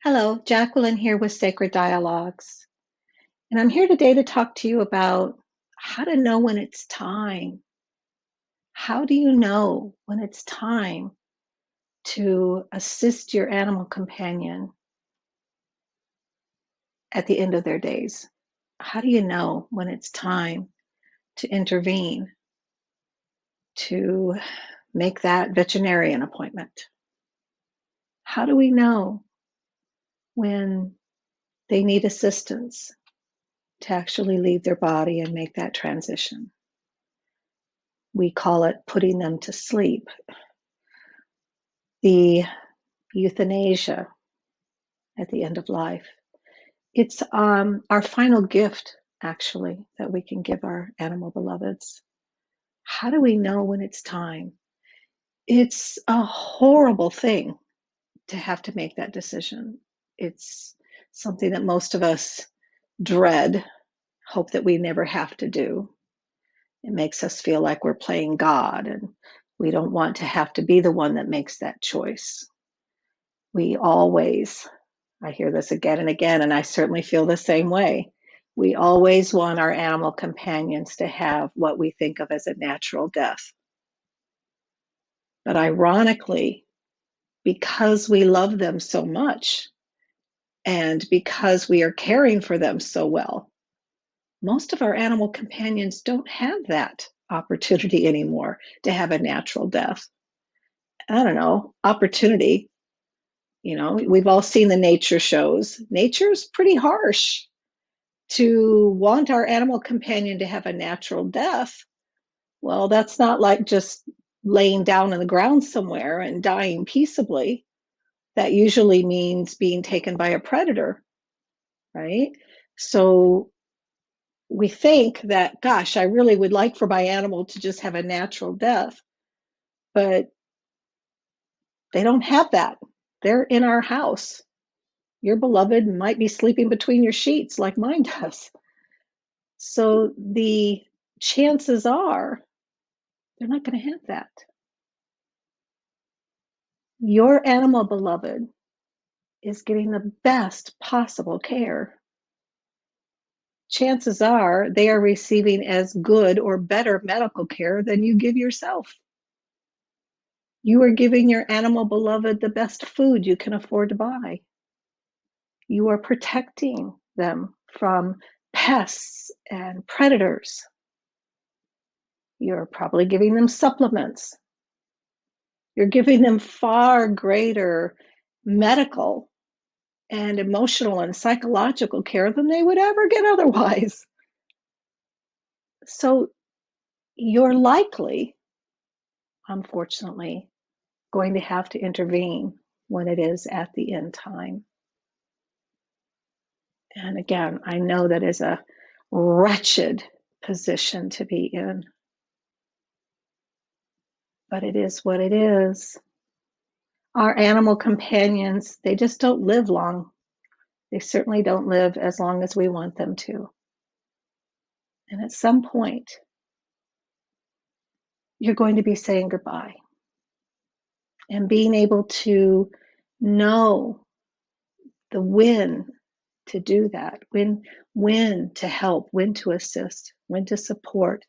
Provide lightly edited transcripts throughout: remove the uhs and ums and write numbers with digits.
Hello, Jacquelyne here with Sacred Dialogues. And I'm here today to talk to you about how to know when it's time. How do you know when it's time to assist your animal companion at the end of their days? How do you know when it's time to intervene, to make that veterinarian appointment? How do we know when they need assistance to actually leave their body and make that transition? We call it putting them to sleep. The euthanasia at the end of life. It's our final gift, actually, that we can give our animal beloveds. How do we know when it's time? It's a horrible thing to have to make that decision. It's something that most of us dread, hope that we never have to do. It makes us feel like we're playing God, and we don't want to have to be the one that makes that choice. We always, I hear this again and again, and I certainly feel the same way. We always want our animal companions to have what we think of as a natural death. But ironically, because we love them so much and because we are caring for them so well, most of our animal companions don't have that opportunity anymore to have a natural death. I don't know, opportunity. We've all seen the nature shows. Nature's pretty harsh. To want our animal companion to have a natural death, well, that's not like just laying down on the ground somewhere and dying peaceably. That usually means being taken by a predator, right? So we think that, gosh, I really would like for my animal to just have a natural death, but they don't have that. They're in our house. Your beloved might be sleeping between your sheets like mine does. So the chances are they're not going to have that. Your animal beloved is getting the best possible care. Chances are they are receiving as good or better medical care than you give yourself. You are giving your animal beloved the best food you can afford to buy. You are protecting them from pests and predators. You're probably giving them supplements. You're giving them far greater medical and emotional and psychological care than they would ever get otherwise. So you're likely, unfortunately, going to have to intervene when it is at the end time. And again, I know that is a wretched position to be in, but it is what it is. Our animal companions, they just don't live long. They certainly don't live as long as we want them to. And at some point, you're going to be saying goodbye. And being able to know the when to do that, when to help, when to assist, when to support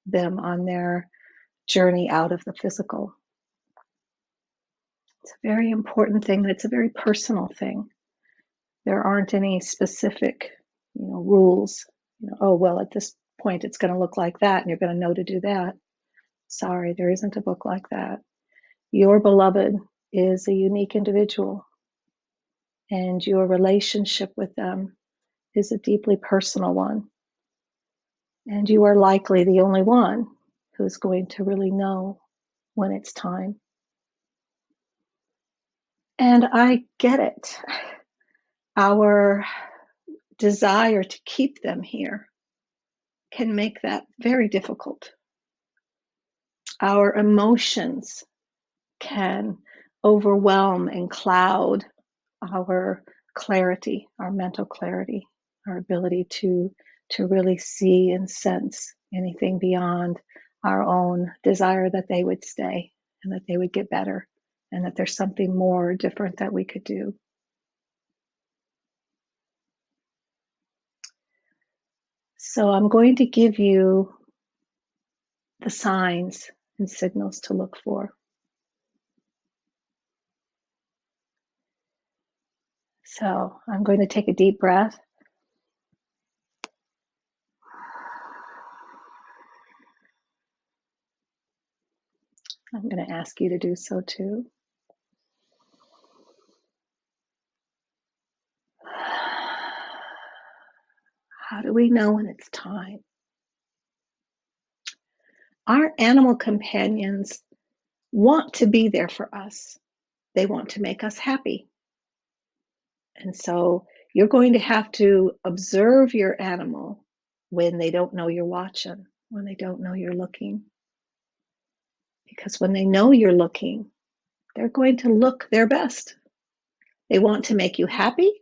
them on their journey out of the physical. It's a very important thing, it's a very personal thing. There aren't any specific, rules. Oh, well, at this point it's going to look like that and you're going to know to do that. Sorry, there isn't a book like that. Your beloved is a unique individual, and your relationship with them is a deeply personal one. And you are likely the only one who's going to really know when it's time. And I get it. Our desire to keep them here can make that very difficult. Our emotions can overwhelm and cloud our clarity, our mental clarity, our ability to really see and sense anything beyond our own desire that they would stay and that they would get better and that there's something more different that we could do. So I'm going to give you the signs and signals to look for. So I'm going to take a deep breath. I'm going to ask you to do so too. How do we know when it's time? Our animal companions want to be there for us. They want to make us happy. And so you're going to have to observe your animal when they don't know you're watching, when they don't know you're looking. Because when they know you're looking, they're going to look their best. They want to make you happy,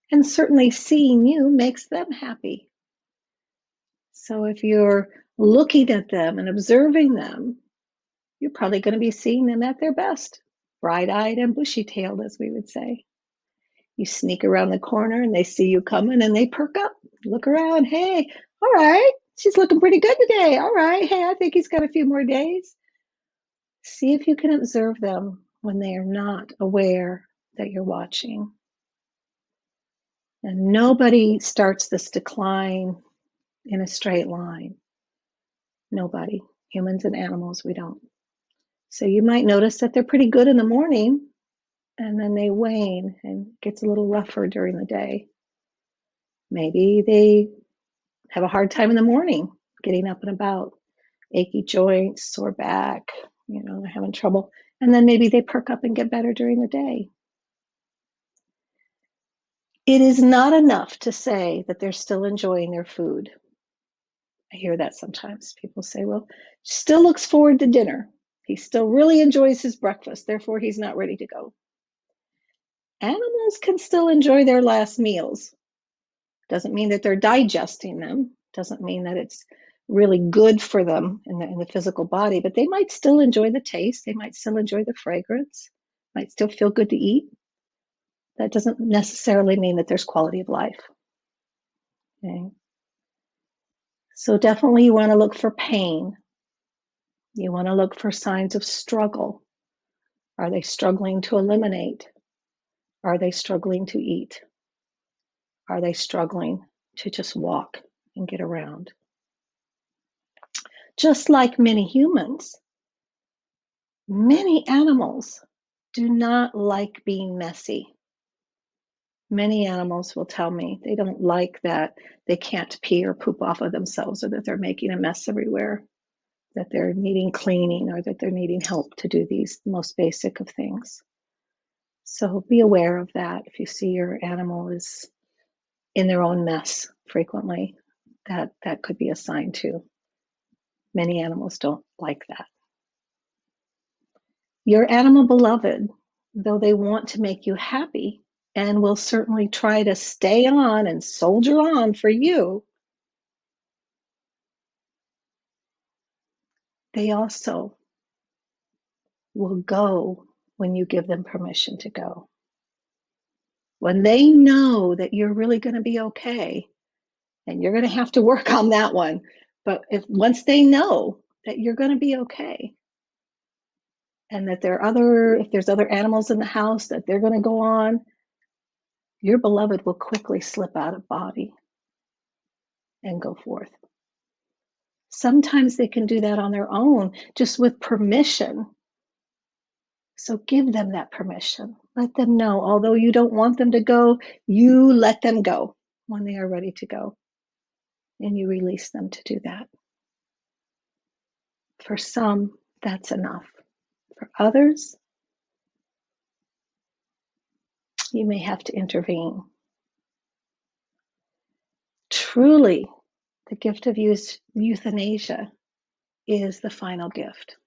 and certainly seeing you makes them happy. So if you're looking at them and observing them, you're probably going to be seeing them at their best, bright-eyed and bushy-tailed, as we would say. You sneak around the corner and they see you coming and they perk up, look around. Hey, all right, she's looking pretty good today. All right, hey, I think he's got a few more days. See if you can observe them when they are not aware that you're watching. And nobody starts this decline in a straight line. Nobody. Humans and animals, we don't. So you might notice that they're pretty good in the morning, and then they wane and it gets a little rougher during the day. Maybe they have a hard time in the morning getting up and about, achy joints, sore back, they're having trouble. And then maybe they perk up and get better during the day. It is not enough to say that they're still enjoying their food. I hear that sometimes. People say, well, still looks forward to dinner. He still really enjoys his breakfast, therefore he's not ready to go. Animals can still enjoy their last meals. Doesn't mean that they're digesting them. Doesn't mean that it's really good for them in the physical body, but they might still enjoy the taste. They might still enjoy the fragrance. Might still feel good to eat. That doesn't necessarily mean that there's quality of life. Okay? So definitely you want to look for pain. You want to look for signs of struggle. Are they struggling to eliminate? Are they struggling to eat? Are they struggling to just walk and get around? Just like many humans, many animals do not like being messy. Many animals will tell me they don't like that they can't pee or poop off of themselves, or that they're making a mess everywhere, that they're needing cleaning, or that they're needing help to do these most basic of things. So be aware of that. If you see your animal is in their own mess frequently, that could be a sign too. Many animals don't like that. Your animal beloved, though they want to make you happy and will certainly try to stay on and soldier on for you, they also will go when you give them permission to go. When they know that you're really going to be okay, and you're going to have to work on that one, but once they know that you're going to be okay, and that if there's other animals in the house that they're going to go on, your beloved will quickly slip out of body and go forth. Sometimes they can do that on their own, just with permission. So give them that permission. Let them know, although you don't want them to go, you let them go when they are ready to go. And you release them to do that. For some, that's enough. For others, you may have to intervene. Truly, the gift of euthanasia is the final gift.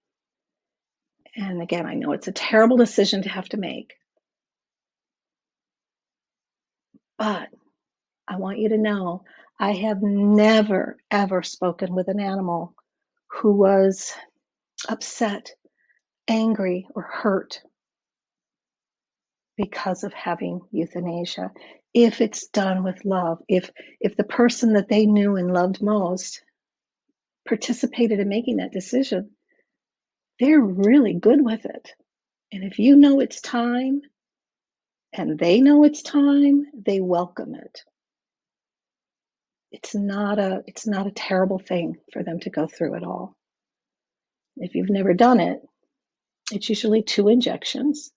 And again, I know it's a terrible decision to have to make. But I want you to know, I have never, ever spoken with an animal who was upset, angry, or hurt because of having euthanasia. If it's done with love, if the person that they knew and loved most participated in making that decision, they're really good with it. And if you know it's time and they know it's time, they welcome it. It's not a terrible thing for them to go through it all. If you've never done it, it's usually 2 injections.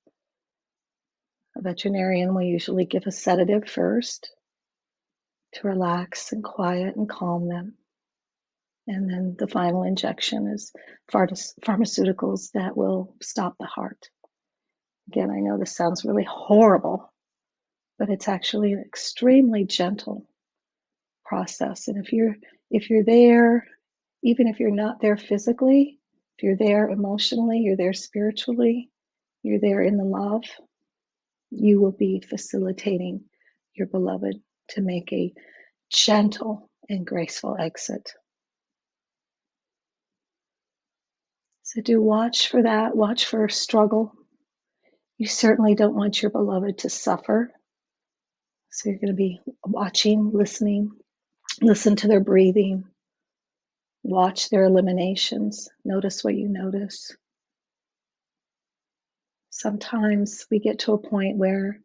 A veterinarian will usually give a sedative first to relax and quiet and calm them. And then the final injection is pharmaceuticals that will stop the heart. Again, I know this sounds really horrible, but it's actually an extremely gentle process. And if you're there, even if you're not there physically, if you're there emotionally, you're there spiritually, you're there in the love, you will be facilitating your beloved to make a gentle and graceful exit. So do watch for that, watch for struggle. You certainly don't want your beloved to suffer. So you're going to be watching, listening, listen to their breathing, watch their eliminations, notice what you notice. Sometimes we get to a point where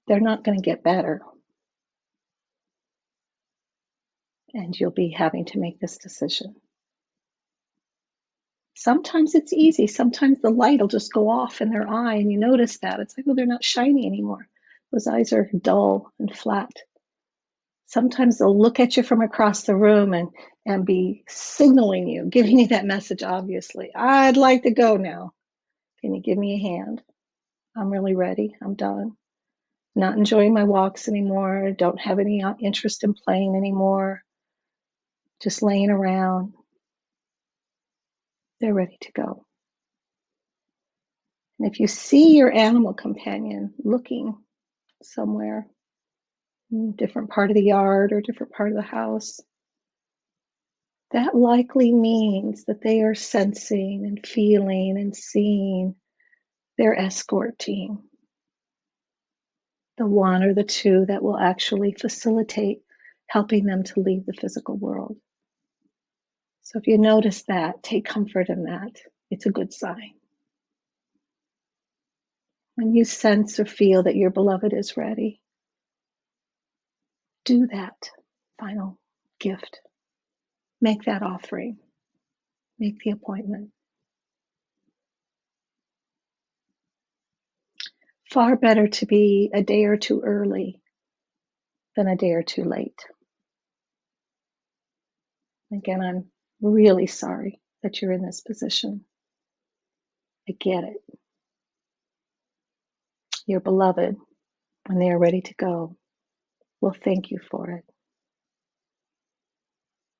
they're not going to get better. And you'll be having to make this decision. Sometimes it's easy. Sometimes the light will just go off in their eye and you notice that. It's like, oh, they're not shiny anymore. Those eyes are dull and flat. Sometimes they'll look at you from across the room and be signaling you, giving you that message, obviously. I'd like to go now. Can you give me a hand? I'm really ready. I'm done. Not enjoying my walks anymore. Don't have any interest in playing anymore. Just laying around. They're ready to go. And if you see your animal companion looking somewhere, in a different part of the yard or different part of the house, that likely means that they are sensing and feeling and seeing their escort team, the one or the two that will actually facilitate helping them to leave the physical world. So if you notice that, take comfort in that. It's a good sign. When you sense or feel that your beloved is ready, do that final gift. Make that offering. Make the appointment. Far better to be a day or two early than a day or two late. Again, I'm really sorry that you're in this position. I get it. Your beloved, when they are ready to go, will thank you for it.